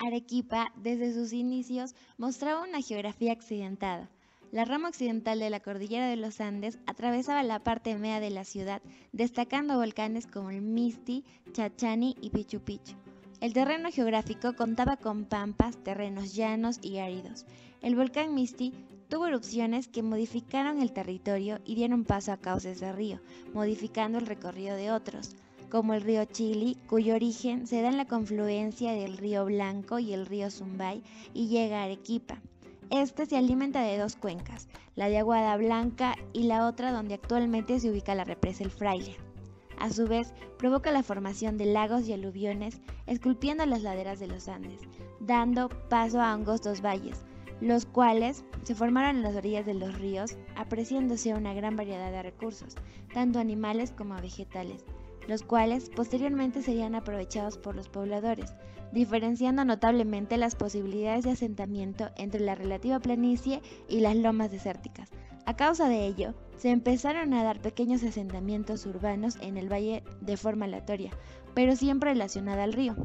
Arequipa, desde sus inicios, mostraba una geografía accidentada. La rama occidental de la cordillera de los Andes atravesaba la parte media de la ciudad, destacando volcanes como el Misti, Chachani y Pichu Picchu. El terreno geográfico contaba con pampas, terrenos llanos y áridos. El volcán Misti tuvo erupciones que modificaron el territorio y dieron paso a cauces de río, modificando el recorrido de otros, como el río Chili, cuyo origen se da en la confluencia del río Blanco y el río Zumbay y llega a Arequipa. Este se alimenta de dos cuencas, la de Aguada Blanca y la otra donde actualmente se ubica la represa El Fraile. A su vez, provoca la formación de lagos y aluviones, esculpiendo las laderas de los Andes, dando paso a angostos valles, los cuales se formaron en las orillas de los ríos, apreciándose una gran variedad de recursos, tanto animales como vegetales, los cuales posteriormente serían aprovechados por los pobladores, diferenciando notablemente las posibilidades de asentamiento entre la relativa planicie y las lomas desérticas. A causa de ello, se empezaron a dar pequeños asentamientos urbanos en el valle de forma aleatoria, pero siempre relacionada al río.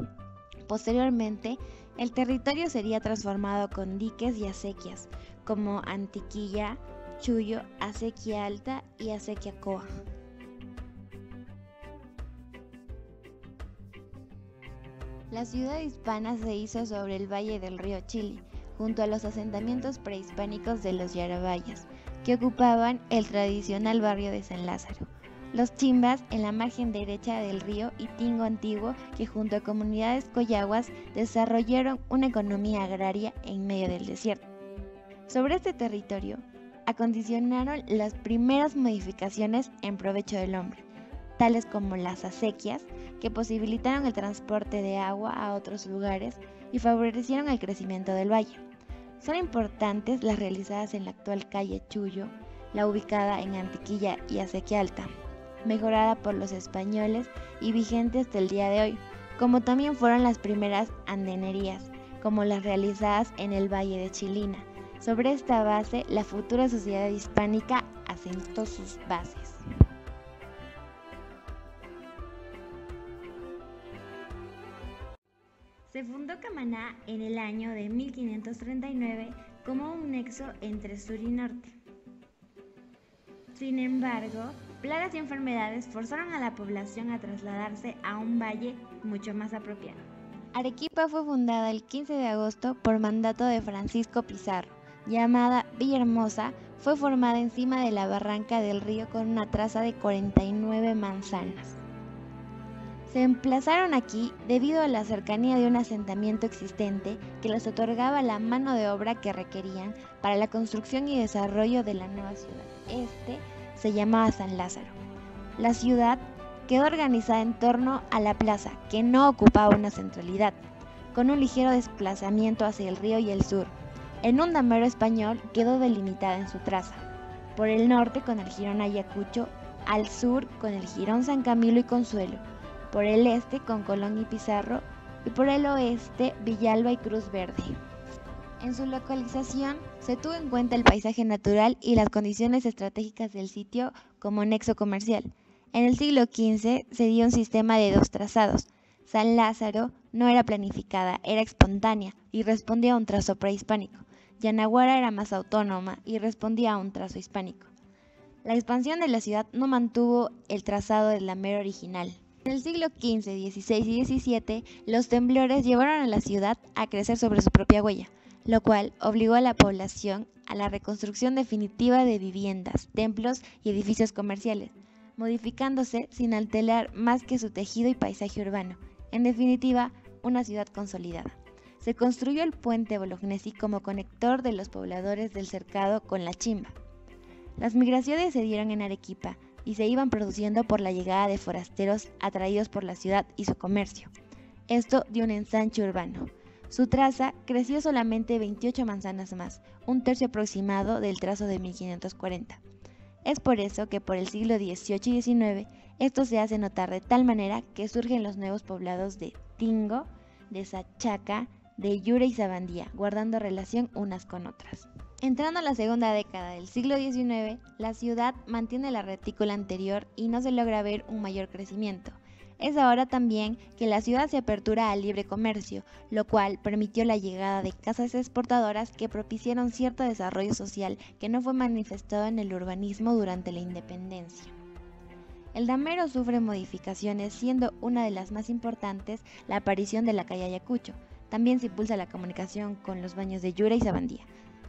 Posteriormente, el territorio sería transformado con diques y acequias, como Antiquilla, Chuyo, Acequia Alta y Acequia Coa. La ciudad hispana se hizo sobre el valle del río Chili, junto a los asentamientos prehispánicos de los Yarabayas, que ocupaban el tradicional barrio de San Lázaro, los Chimbas en la margen derecha del río y Tingo Antiguo, que junto a comunidades coyaguas desarrollaron una economía agraria en medio del desierto. Sobre este territorio, acondicionaron las primeras modificaciones en provecho del hombre, tales como las acequias, que posibilitaron el transporte de agua a otros lugares y favorecieron el crecimiento del valle. Son importantes las realizadas en la actual calle Chuyo, la ubicada en Antiquilla y Acequia Alta, mejorada por los españoles y vigente hasta el día de hoy, como también fueron las primeras andenerías, como las realizadas en el Valle de Chilina. Sobre esta base, la futura sociedad hispánica asentó sus bases. Se fundó Camaná en el año de 1539 como un nexo entre sur y norte. Sin embargo, plagas y enfermedades forzaron a la población a trasladarse a un valle mucho más apropiado. Arequipa fue fundada el 15 de agosto por mandato de Francisco Pizarro. Llamada Villahermosa, fue formada encima de la barranca del río con una traza de 49 manzanas. Se emplazaron aquí debido a la cercanía de un asentamiento existente que les otorgaba la mano de obra que requerían para la construcción y desarrollo de la nueva ciudad. Este se llamaba San Lázaro. La ciudad quedó organizada en torno a la plaza, que no ocupaba una centralidad, con un ligero desplazamiento hacia el río y el sur. En un damero español quedó delimitada en su traza, por el norte con el jirón Ayacucho, al sur con el jirón San Camilo y Consuelo, por el este con Colón y Pizarro y por el oeste Villalba y Cruz Verde. En su localización se tuvo en cuenta el paisaje natural y las condiciones estratégicas del sitio como nexo comercial. En el siglo XV se dio un sistema de dos trazados. San Lázaro no era planificada, era espontánea y respondía a un trazo prehispánico. Yanaguara era más autónoma y respondía a un trazo hispánico. La expansión de la ciudad no mantuvo el trazado del damero original. En el siglo XV, XVI y XVII, los temblores llevaron a la ciudad a crecer sobre su propia huella, lo cual obligó a la población a la reconstrucción definitiva de viviendas, templos y edificios comerciales, modificándose sin alterar más que su tejido y paisaje urbano. En definitiva, una ciudad consolidada. Se construyó el puente Bolognesi como conector de los pobladores del cercado con la Chimba. Las migraciones se dieron en Arequipa y se iban produciendo por la llegada de forasteros atraídos por la ciudad y su comercio. Esto dio un ensanche urbano. Su traza creció solamente 28 manzanas más, un tercio aproximado del trazo de 1540. Es por eso que por el siglo XVIII y XIX esto se hace notar de tal manera que surgen los nuevos poblados de Tingo, de Sachaca, de Yura y Sabandía, guardando relación unas con otras. Entrando a la segunda década del siglo XIX, la ciudad mantiene la retícula anterior y no se logra ver un mayor crecimiento. Es ahora también que la ciudad se apertura al libre comercio, lo cual permitió la llegada de casas exportadoras que propiciaron cierto desarrollo social que no fue manifestado en el urbanismo durante la independencia. El damero sufre modificaciones, siendo una de las más importantes la aparición de la calle Ayacucho. También se impulsa la comunicación con los baños de Yura y Sabandía.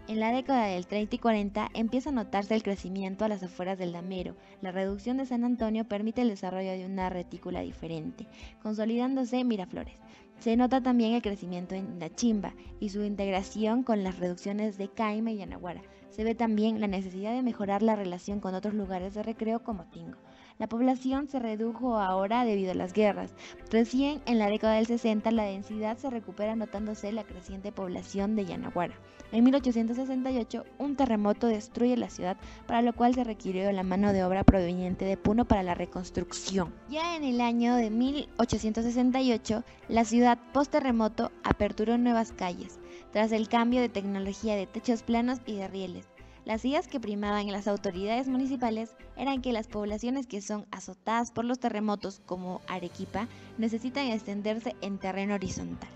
En la década del 30 y 40 empieza a notarse el crecimiento a las afueras del damero. La reducción de San Antonio permite el desarrollo de una retícula diferente, consolidándose Miraflores. Se nota también el crecimiento en La Chimba y su integración con las reducciones de Caima y Anaguara. Se ve también la necesidad de mejorar la relación con otros lugares de recreo como Tingo. La población se redujo ahora debido a las guerras. Recién en la década del 60 la densidad se recupera notándose la creciente población de Yanaguara. En 1868 un terremoto destruye la ciudad, para lo cual se requirió la mano de obra proveniente de Puno para la reconstrucción. Ya en el año de 1868 la ciudad post-terremoto aperturó nuevas calles, tras el cambio de tecnología de techos planos y de rieles. Las ideas que primaban en las autoridades municipales eran que las poblaciones que son azotadas por los terremotos, como Arequipa, necesitan extenderse en terreno horizontal.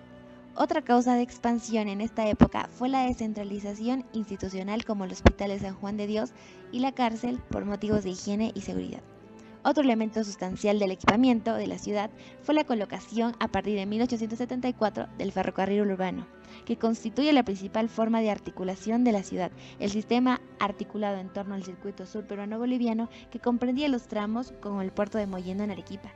Otra causa de expansión en esta época fue la descentralización institucional, como el Hospital de San Juan de Dios y la cárcel, por motivos de higiene y seguridad. Otro elemento sustancial del equipamiento de la ciudad fue la colocación a partir de 1874 del ferrocarril urbano, que constituye la principal forma de articulación de la ciudad. El sistema articulado en torno al circuito sur peruano-boliviano, que comprendía los tramos como el puerto de Mollendo en Arequipa.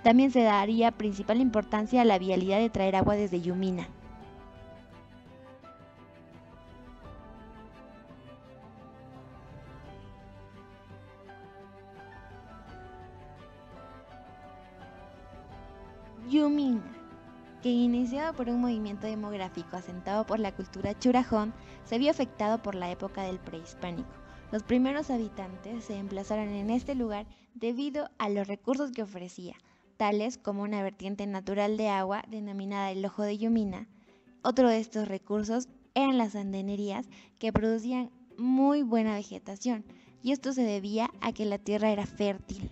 También se daría principal importancia a la vialidad de traer agua desde Yumina. Yumina, que iniciado por un movimiento demográfico asentado por la cultura churajón, se vio afectado por la época del prehispánico. Los primeros habitantes se emplazaron en este lugar debido a los recursos que ofrecía, tales como una vertiente natural de agua denominada el Ojo de Yumina. Otro de estos recursos eran las andenerías, que producían muy buena vegetación, y esto se debía a que la tierra era fértil.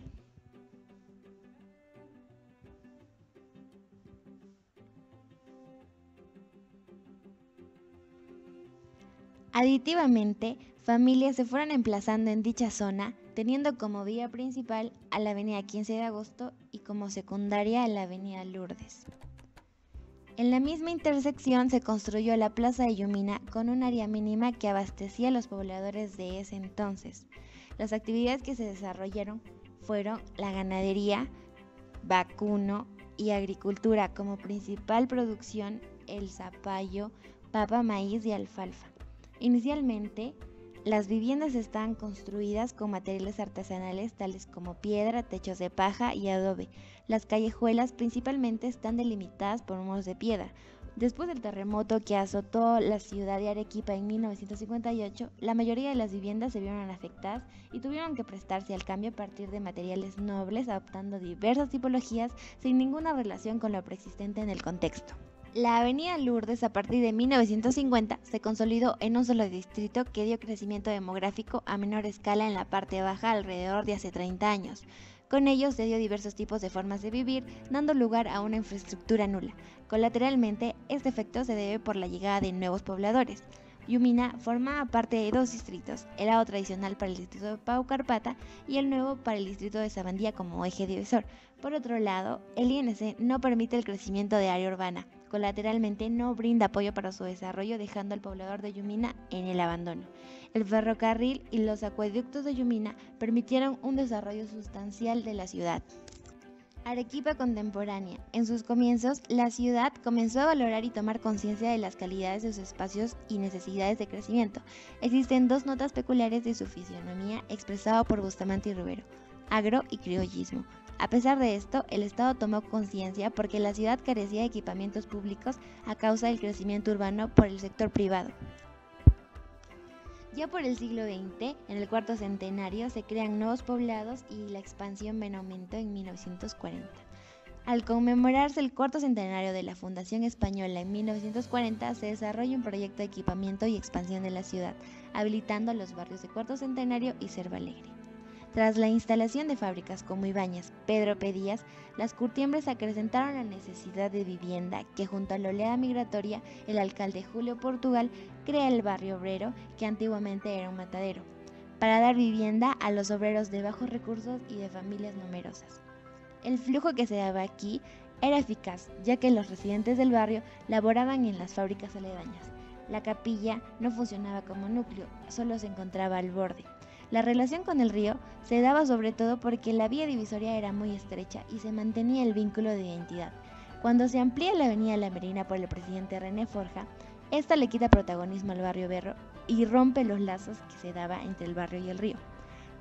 Aditivamente, familias se fueron emplazando en dicha zona, teniendo como vía principal a la avenida 15 de agosto y como secundaria a la avenida Lourdes. En la misma intersección se construyó la plaza de Yumina con un área mínima que abastecía a los pobladores de ese entonces. Las actividades que se desarrollaron fueron la ganadería, vacuno y agricultura, como principal producción el zapallo, papa, maíz y alfalfa. Inicialmente, las viviendas estaban construidas con materiales artesanales tales como piedra, techos de paja y adobe. Las callejuelas principalmente están delimitadas por muros de piedra. Después del terremoto que azotó la ciudad de Arequipa en 1958, la mayoría de las viviendas se vieron afectadas y tuvieron que prestarse al cambio a partir de materiales nobles, adoptando diversas tipologías sin ninguna relación con lo preexistente en el contexto. La avenida Lourdes a partir de 1950 se consolidó en un solo distrito que dio crecimiento demográfico a menor escala en la parte baja alrededor de hace 30 años. Con ello se dio diversos tipos de formas de vivir, dando lugar a una infraestructura nula. Colateralmente, este efecto se debe por la llegada de nuevos pobladores. Yumina formaba parte de dos distritos, el lado tradicional para el distrito de Paucarpata y el nuevo para el distrito de Sabandía como eje divisor. Por otro lado, el INC no permite el crecimiento de área urbana, colateralmente no brinda apoyo para su desarrollo, dejando al poblador de Yumina en el abandono. El ferrocarril y los acueductos de Yumina permitieron un desarrollo sustancial de la ciudad. Arequipa contemporánea. En sus comienzos, la ciudad comenzó a valorar y tomar conciencia de las calidades de sus espacios y necesidades de crecimiento. Existen dos notas peculiares de su fisionomía expresado por Bustamante y Rivero: agro y criollismo. A pesar de esto, el Estado tomó conciencia porque la ciudad carecía de equipamientos públicos a causa del crecimiento urbano por el sector privado. Ya por el siglo XX, en el cuarto centenario, se crean nuevos poblados y la expansión ven aumento en 1940. Al conmemorarse el cuarto centenario de la Fundación Española en 1940, se desarrolla un proyecto de equipamiento y expansión de la ciudad, habilitando los barrios de Cuarto Centenario y Cerro Alegre. Tras la instalación de fábricas como Ibáñez, Pedro Pedías, las curtiembres acrecentaron la necesidad de vivienda que junto a la oleada migratoria, el alcalde Julio Portugal crea el barrio obrero, que antiguamente era un matadero, para dar vivienda a los obreros de bajos recursos y de familias numerosas. El flujo que se daba aquí era eficaz, ya que los residentes del barrio laboraban en las fábricas aledañas. La capilla no funcionaba como núcleo, solo se encontraba al borde. La relación con el río se daba sobre todo porque la vía divisoria era muy estrecha y se mantenía el vínculo de identidad. Cuando se amplía la avenida La Merina por el presidente René Forja, esta le quita protagonismo al barrio Berro y rompe los lazos que se daba entre el barrio y el río.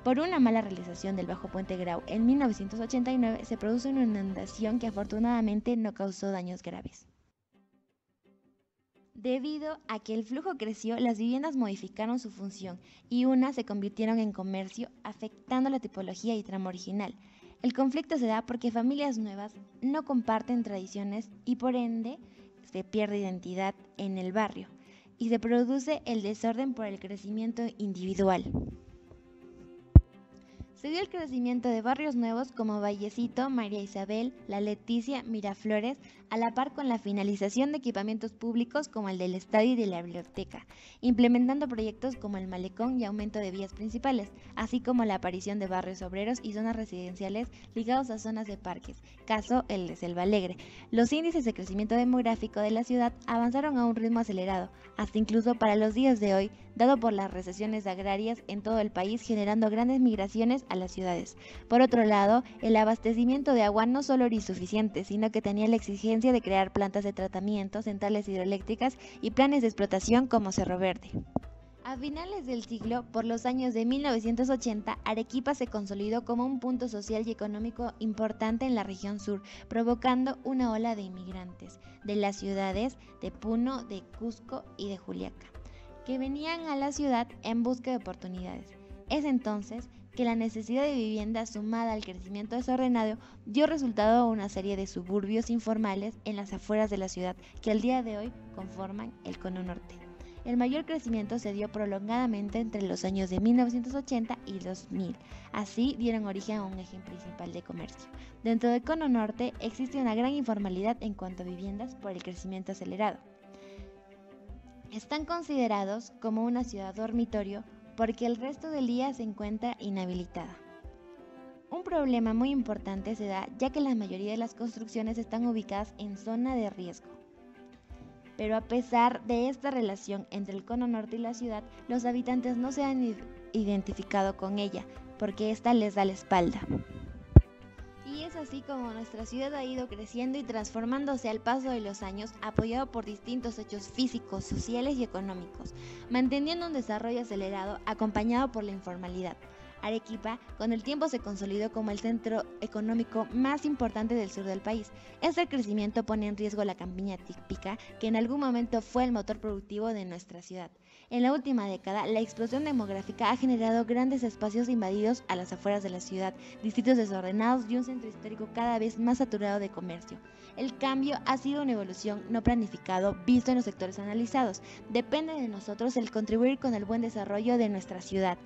Por una mala realización del Bajo Puente Grau en 1989 se produce una inundación que afortunadamente no causó daños graves. Debido a que el flujo creció, las viviendas modificaron su función y unas se convirtieron en comercio, afectando la tipología y trama original. El conflicto se da porque familias nuevas no comparten tradiciones y por ende se pierde identidad en el barrio y se produce el desorden por el crecimiento individual. Se dio el crecimiento de barrios nuevos como Vallecito, María Isabel, La Leticia, Miraflores, a la par con la finalización de equipamientos públicos como el del estadio y de la biblioteca, implementando proyectos como el malecón y aumento de vías principales, así como la aparición de barrios obreros y zonas residenciales ligados a zonas de parques, caso el de Selva Alegre. Los índices de crecimiento demográfico de la ciudad avanzaron a un ritmo acelerado, hasta incluso para los días de hoy, dado por las recesiones agrarias en todo el país generando grandes migraciones a las ciudades. Por otro lado, el abastecimiento de agua no solo era insuficiente, sino que tenía la exigencia de crear plantas de tratamiento, centrales hidroeléctricas y planes de explotación como Cerro Verde. A finales del siglo, por los años de 1980, Arequipa se consolidó como un punto social y económico importante en la región sur, provocando una ola de inmigrantes de las ciudades de Puno, de Cusco y de Juliaca, que venían a la ciudad en busca de oportunidades. Es entonces que la necesidad de vivienda sumada al crecimiento desordenado dio resultado a una serie de suburbios informales en las afueras de la ciudad que al día de hoy conforman el Cono Norte. El mayor crecimiento se dio prolongadamente entre los años de 1980 y 2000. Así dieron origen a un eje principal de comercio. Dentro del Cono Norte existe una gran informalidad en cuanto a viviendas por el crecimiento acelerado. Están considerados como una ciudad dormitorio porque el resto del día se encuentra inhabilitada. Un problema muy importante se da ya que la mayoría de las construcciones están ubicadas en zona de riesgo. Pero a pesar de esta relación entre el Cono Norte y la ciudad, los habitantes no se han identificado con ella porque ésta les da la espalda. Y es así como nuestra ciudad ha ido creciendo y transformándose al paso de los años, apoyado por distintos hechos físicos, sociales y económicos, manteniendo un desarrollo acelerado acompañado por la informalidad. Arequipa con el tiempo se consolidó como el centro económico más importante del sur del país. Este crecimiento pone en riesgo la campiña típica, que en algún momento fue el motor productivo de nuestra ciudad. En la última década, la explosión demográfica ha generado grandes espacios invadidos a las afueras de la ciudad, distritos desordenados y un centro histórico cada vez más saturado de comercio. El cambio ha sido una evolución no planificado visto en los sectores analizados. Depende de nosotros el contribuir con el buen desarrollo de nuestra ciudad.